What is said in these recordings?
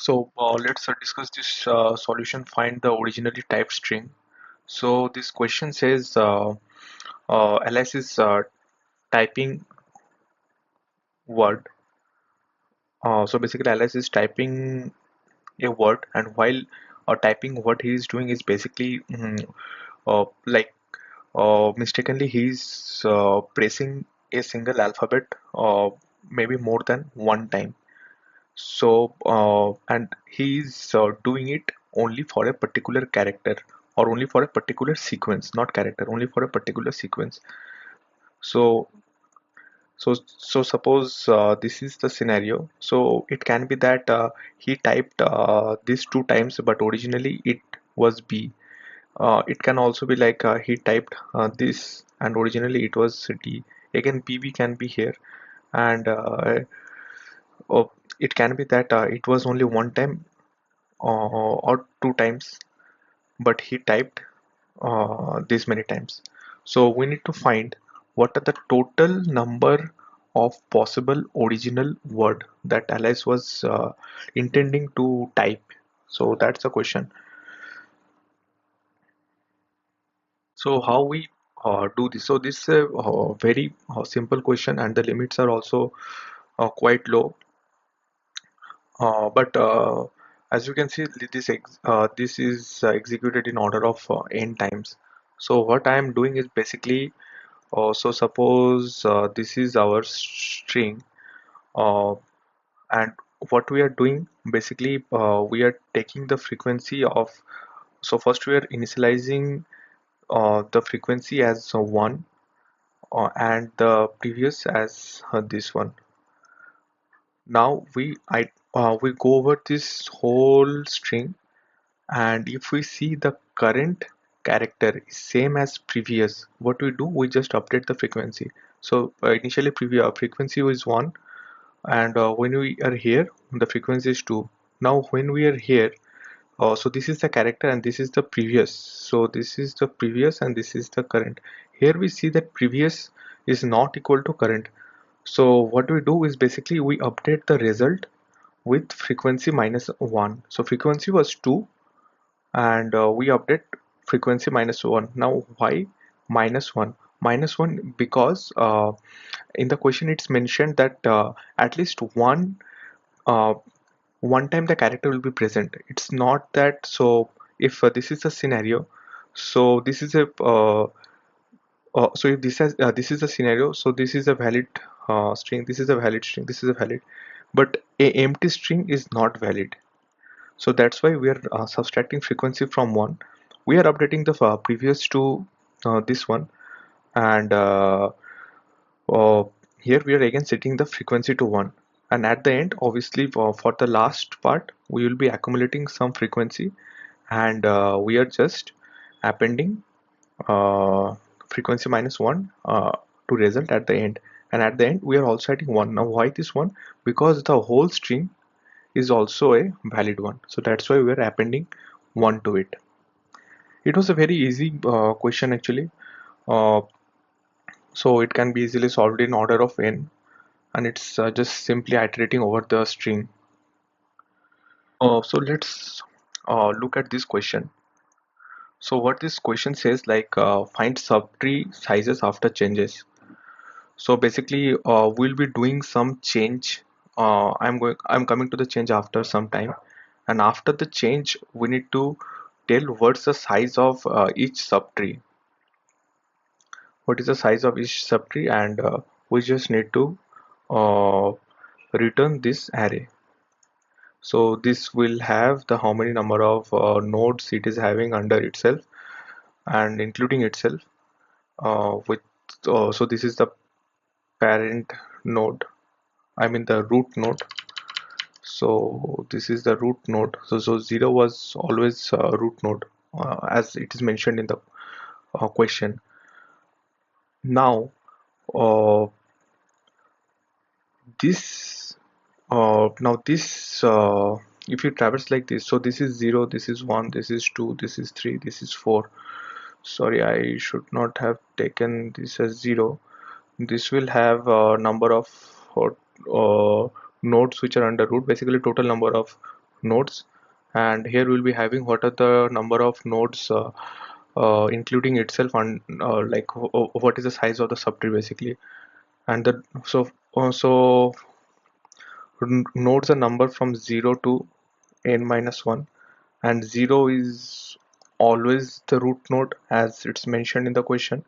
Let's discuss this solution. Find the originally typed string. So this question says Alice is typing word. So basically, Alice is typing a word, and while typing, what he is doing is basically like mistakenly he's pressing a single alphabet, maybe more than one time. So, and he's doing it only for a particular character or only for a particular sequence, not character, only for a particular sequence. So, so suppose this is the scenario. So it can be that he typed this two times, but originally it was B. It can also be like he typed this and originally it was D. Again, PB can be here, and it can be that it was only one time or two times, but he typed this many times. So we need to find what are the total number of possible original word that Alice was intending to type. So that's the question. So how we do this? So this is a very simple question, and the limits are also quite low. But as you can see, this is executed in order of n times. So what I am doing is basically, so suppose this is our string, uh, and what we are doing basically, we are taking the frequency of. So first we are initializing the frequency as 1 and the previous as this one. Now we go over this whole string, and if we see the current character is same as previous, what we do, we just update the frequency. So initially previous frequency was 1, and when we are here the frequency is 2. Now when we are here, so this is the character and this is the previous. So this is the previous and this is the current. Here we see that previous is not equal to current. So what we do is basically we update the result with frequency minus 1. So frequency was 2, and we update frequency minus 1. Now why minus 1? Minus 1 because in the question it's mentioned that at least uh, one time the character will be present. It's not that. So if this is a scenario, so this is a so if this is a scenario, so this is a valid string, this is a valid string, this is a valid, but a empty string is not valid. So that's why we are subtracting frequency from 1. We are updating the previous to this one, and uh, here we are again setting the frequency to 1. And at the end, obviously, for the last part, we will be accumulating some frequency, and we are just appending uh, frequency minus 1 to result at the end. And at the end, we are also adding 1. Now, why this one? Because the whole string is also a valid one. So that's why we are appending 1 to it. It was a very easy question actually. Uh, so it can be easily solved in order of n, and it's just simply iterating over the string. So let's look at this question. So what this question says, like find subtree sizes after changes. So basically we'll be doing some change. I'm coming to the change after some time, and after the change we need to tell what's the size of each subtree. What is the size of each subtree, and we just need to uh, return this array. So this will have the how many number of nodes it is having under itself and including itself with so this is the parent node, I mean the root node. So this is the root node. So 0 was always root node as it is mentioned in the question. Now uh, this now this if you traverse like this, so this is 0, this is 1, this is 2, this is 3, this is 4. Sorry, I should not have taken this as 0. This will have a number of uh, nodes which are under root, basically total number of nodes, and here we'll be having what are the number of nodes including itself, and like what is the size of the subtree basically. And the so nodes are number from 0 to n minus 1, and 0 is always the root node as it's mentioned in the question.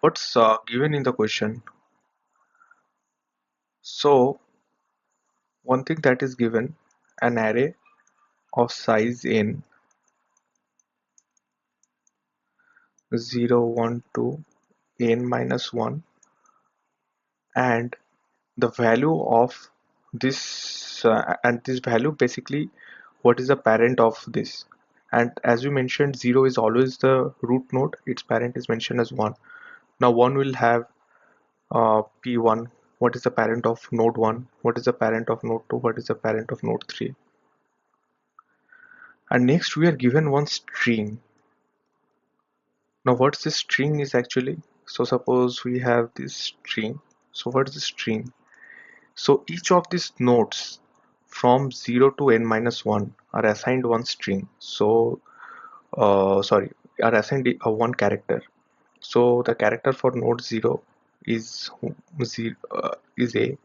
What's given in the question? So one thing that is given, an array of size n 0 1 2 n minus 1, and the value of this and this value basically what is the parent of this. And as we mentioned, 0 is always the root node, its parent is mentioned as 1. Now 1 will have p1, what is the parent of node 1, what is the parent of node 2, what is the parent of node 3. And next we are given one string. Now what's this string is actually? So suppose we have this string. So what is the string? So each of these nodes from 0 to n minus 1 are assigned one string. So sorry, are assigned one character. So the character for node 0 is is A,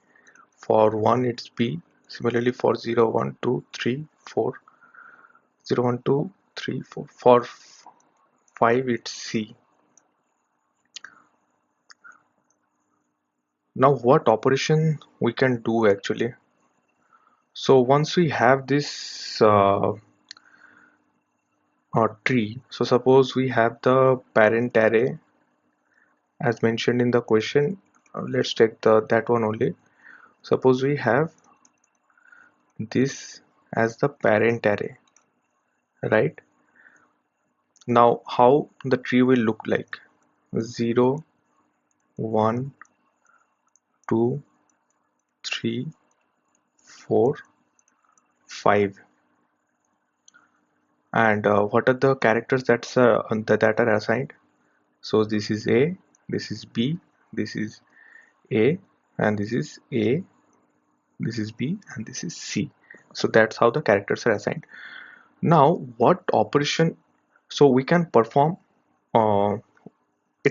for 1 it's B, similarly for 0 1 2 3 4, 0 1 2 3 4, for 5 it's C. Now what operation we can do actually? So once we have this tree, so suppose we have the parent array as mentioned in the question. Let's take that one only. Suppose we have this as the parent array, right? Now how the tree will look like? 0 1 2 3 4 5, and what are the characters that are assigned? So this is A, this is B, this is A, and this is A, this is B, and this is C. So that's how the characters are assigned. Now what operation? So we can perform a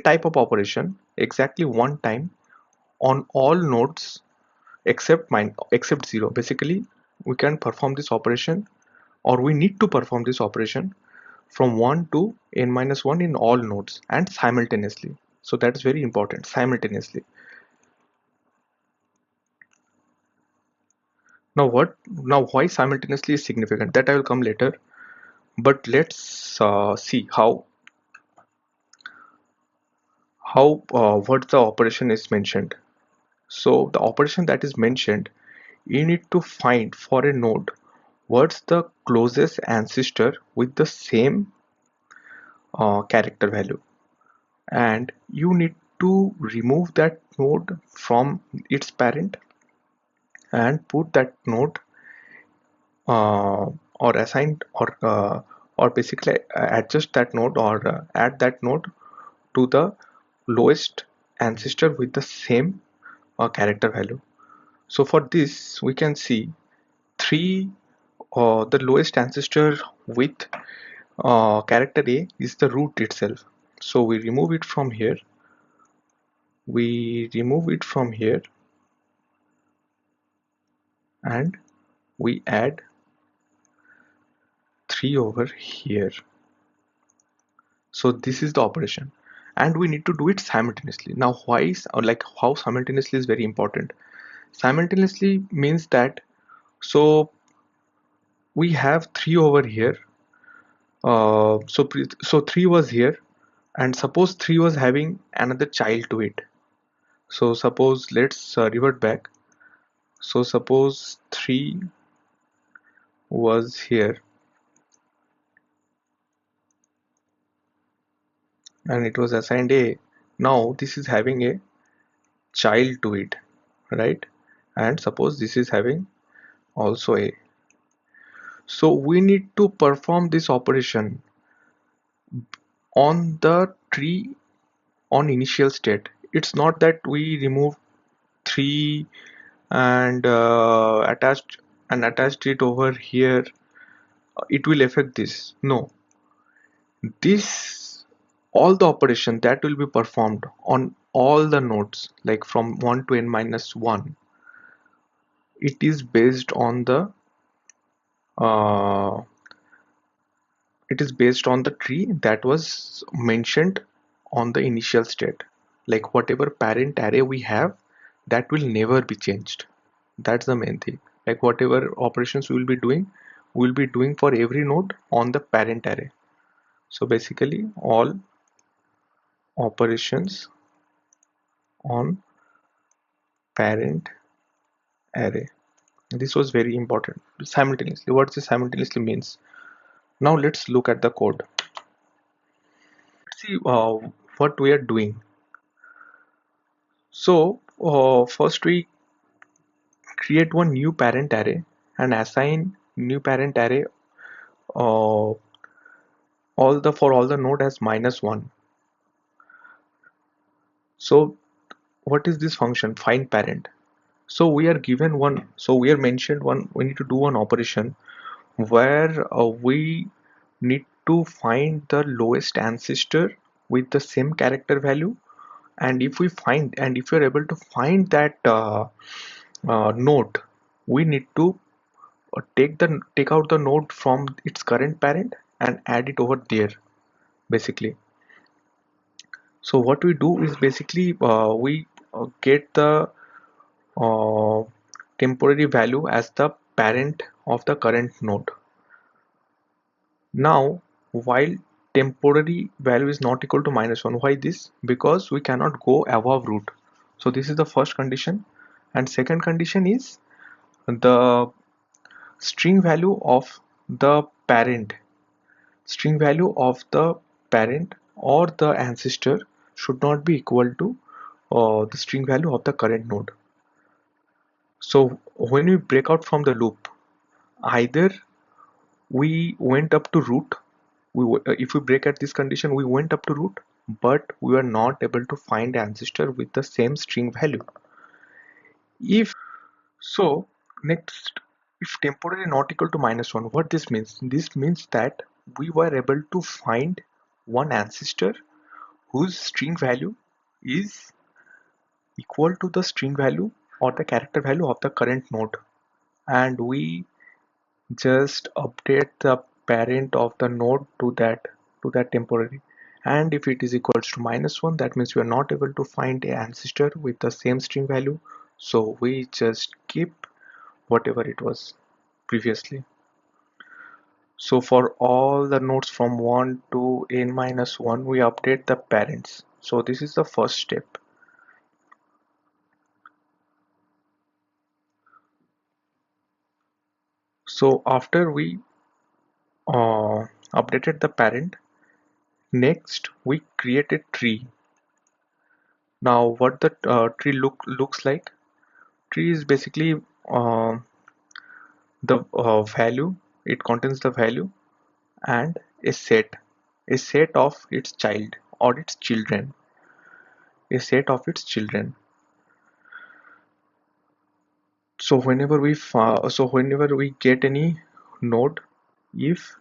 type of operation exactly one time on all nodes except 0. Basically we can perform this operation, or we need to perform this operation from 1 to n minus 1 in all nodes and simultaneously. So that is very important, simultaneously. Now why simultaneously is significant, that I will come later, but let's see how what the operation is mentioned. So the operation that is mentioned, you need to find for a node what's the closest ancestor with the same character value, and you need to remove that node from its parent and put that node uh, or assign or basically adjust that node, or add that node to the lowest ancestor with the same character value. So for this we can see three the lowest ancestor with character A is the root itself. So we remove it from here, and we add 3 over here. So this is the operation, and we need to do it simultaneously. Now why is, or like how simultaneously is very important. Simultaneously means that, so we have 3 over here, so 3 was here, and suppose 3 was having another child to it. So suppose let's revert back. So suppose 3 was here and it was assigned A. Now this is having a child to it, right? And suppose this is having also A. So we need to perform this operation on the tree on initial state. It's not that we remove 3 and attached it over here it will affect this. No, this all the operation that will be performed on all the nodes like from 1 to n minus 1, it is based on the uh, it is based on the tree that was mentioned on the initial state. Like whatever parent array we have, that will never be changed. That's the main thing. Like whatever operations we will be doing for every node on the parent array. So basically all operations on parent array. This was very important. Simultaneously. What this simultaneously means. Now let's look at the code. See what we are doing. So first we create one new parent array and assign new parent array uh, all the node as -1. So what is this function find parent? So we are given one, so we are mentioned one, we need to do one operation where we need to find the lowest ancestor with the same character value, and if you're able to find that node, we need to take out the node from its current parent and add it over there basically. So what we do is basically we get the uh, temporary value as the parent of the current node. Now while temporary value is not equal to -1, why this? Because we cannot go above root. So this is the first condition, and second condition is the string value of the parent string value of the parent or the ancestor should not be equal to the string value of the current node. So when we break out from the loop, either we went up to root, if we break at this condition, we went up to root, but we were not able to find ancestor with the same string value. If so, next, if temporary not equal to -1, what this means? This means that we were able to find one ancestor whose string value is equal to the string value or the character value of the current node, and we just update the parent of the node to that temporary. And if it is equals to -1, that means we are not able to find a ancestor with the same string value, so we just keep whatever it was previously. So for all the nodes from 1 to n minus 1, we update the parents. So this is the first step. So after we updated the parent, next we create a tree. Now what the tree looks like? Tree is basically the value. It contains the value and a set of its child or its children, a set of its children. So whenever we get any node, if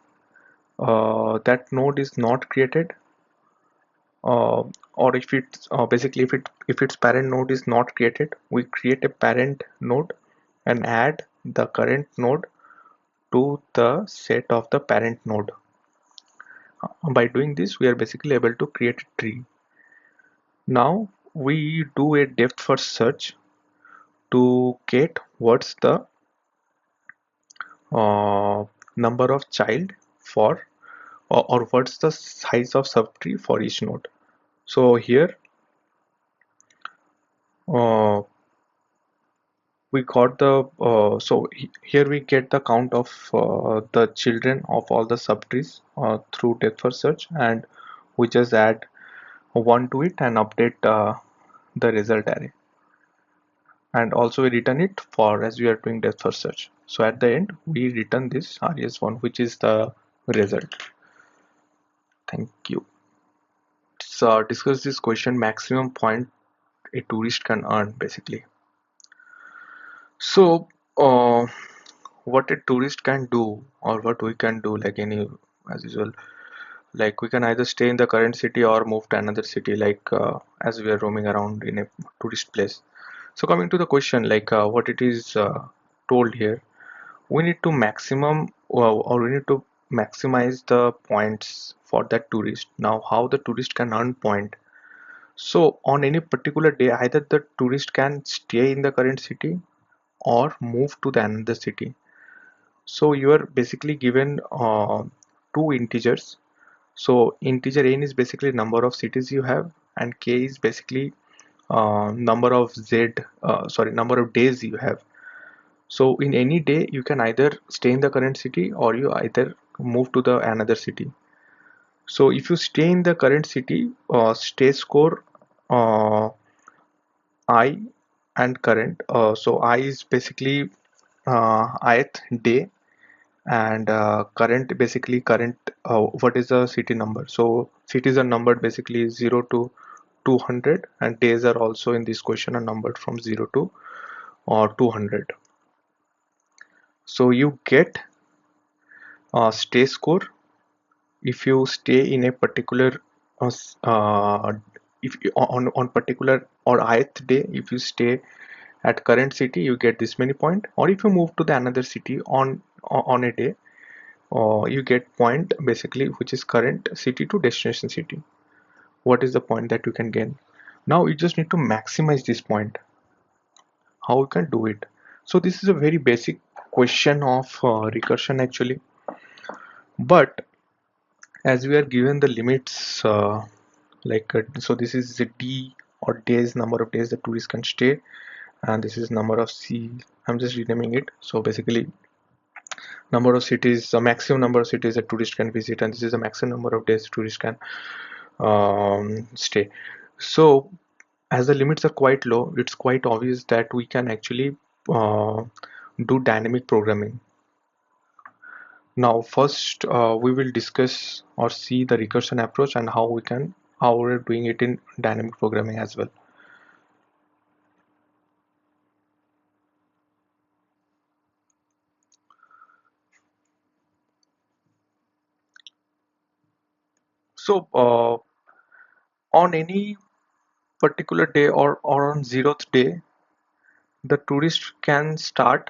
that node is not created, or if it's basically if its parent node is not created, we create a parent node and add the current node to the set of the parent node. By doing this, we are basically able to create a tree. Now we do a depth first search to get what's the uh, number of child for, or what's the size of subtree for each node. So here uh, we got the here we get the count of the children of all the subtrees through depth first search, and we just add 1 to it and update the result array, and also we return it for as we are doing depth first search. So at the end we return this res1, which is the result. Thank you. Let's discuss this question, maximum point a tourist can earn basically. So what a tourist can do, or what we can do, like any, as usual, like we can either stay in the current city or move to another city, like as we are roaming around in a tourist place. So coming to the question, like what it is told here, we need to maximum, or we need to maximize the points for that tourist. Now how the tourist can earn point? So on any particular day, either the tourist can stay in the current city or move to the another city. So you are basically given two integers. So integer n is basically number of cities you have, and k is basically number of number of days you have. So in any day, you can either stay in the current city or you either move to the another city. So if you stay in the current city, stay score uh, I and current. So I is basically ith day, and current basically current, what is the city number. So cities are numbered basically 0 to 200, and days are also in this question are numbered from 0 to 200. So you get stay score if you stay in a particular uh, s- uh, if you, on particular or ith day, if you stay at current city, you get this many point, or if you move to the another city on a day, you get point basically, which is current city to destination city. What is the point that you can gain? Now you just need to maximize this point. How you can do it? So this is a very basic question of recursion actually, but as we are given the limits, so this is the d or days, number of days the tourist can stay, and this is number of c, I'm just renaming it. So basically number of cities, the maximum number of cities a tourist can visit, and this is the maximum number of days tourist can stay. So as the limits are quite low, it's quite obvious that we can actually uh, do dynamic programming. Now first we will discuss or see the recursion approach and how we're doing it in dynamic programming as well. So on any particular day, or on 0th day, the tourist can start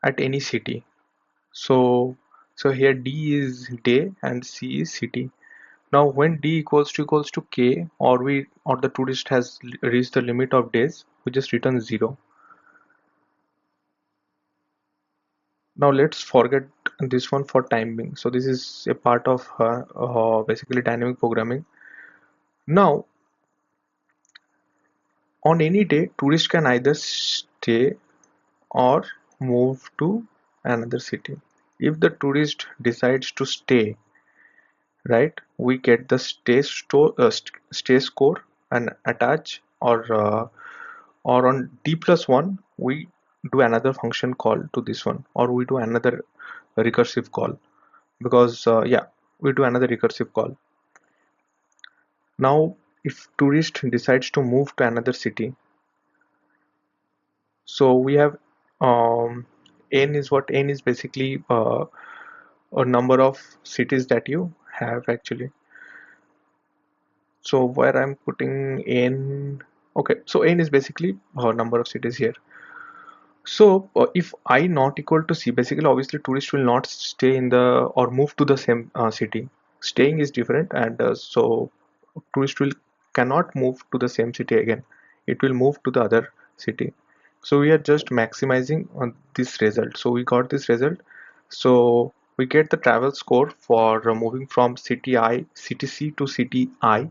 at any city. So here D is day and C is city. Now when D equals to K, or the tourist has reached the limit of days, we just return 0. Now let's forget this one for time being. So this is a part of basically dynamic programming. Now on any day, tourist can either stay or move to another city. If the tourist decides to stay, right, we get the stay score and attach, or on d plus 1 we do another function call to this one, or we do another recursive call, because yeah, we do another recursive call. Now if tourist decides to move to another city, so we have n is basically a number of cities that you have actually. So where I'm putting n, okay, so n is basically number of cities here. So if I not equal to c, basically obviously tourist will not stay in the or move to the same city. Staying is different, and so tourist will cannot move to the same city again. It will move to the other city. So we are just maximizing on this result. So we got this result. So we get the travel score for moving from city C to city I,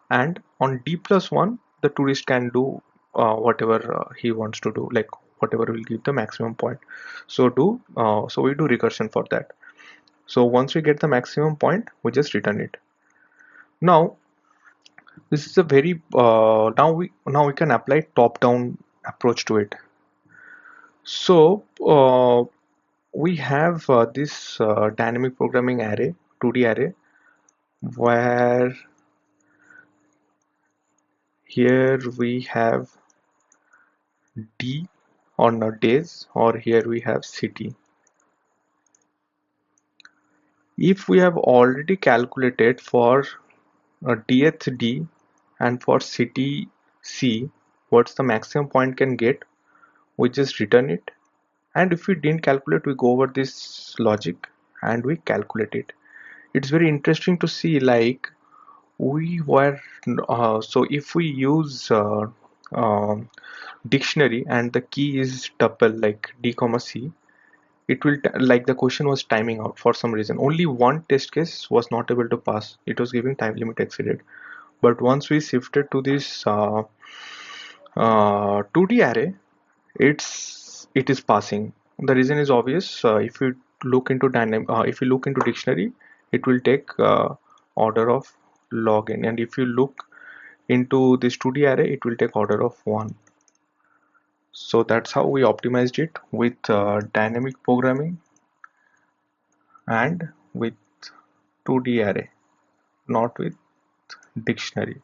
and on D plus 1 the tourist can do whatever he wants to do, like whatever will give the maximum point. So we do recursion for that. So once we get the maximum point, we just return it. Now this is a very now we can apply top down approach to it. So we have this dynamic programming array, 2D array, where here we have D on days, or here we have city. If we have already calculated for dth D and for city C what's the maximum point can get, we just return it. And if we didn't calculate, we go over this logic and we calculate it. It's very interesting to see, like, we were so if we use um, dictionary and the key is tuple like d comma c, it will like the question was timing out for some reason. Only one test case was not able to pass. It was giving time limit exceeded. But once we shifted to this 2D array, it is passing. The reason is obvious. If you look into if you look into dictionary, it will take order of log n, and if you look into this 2D array, it will take order of 1. So that's how we optimized it with dynamic programming and with 2D array, not with dictionary.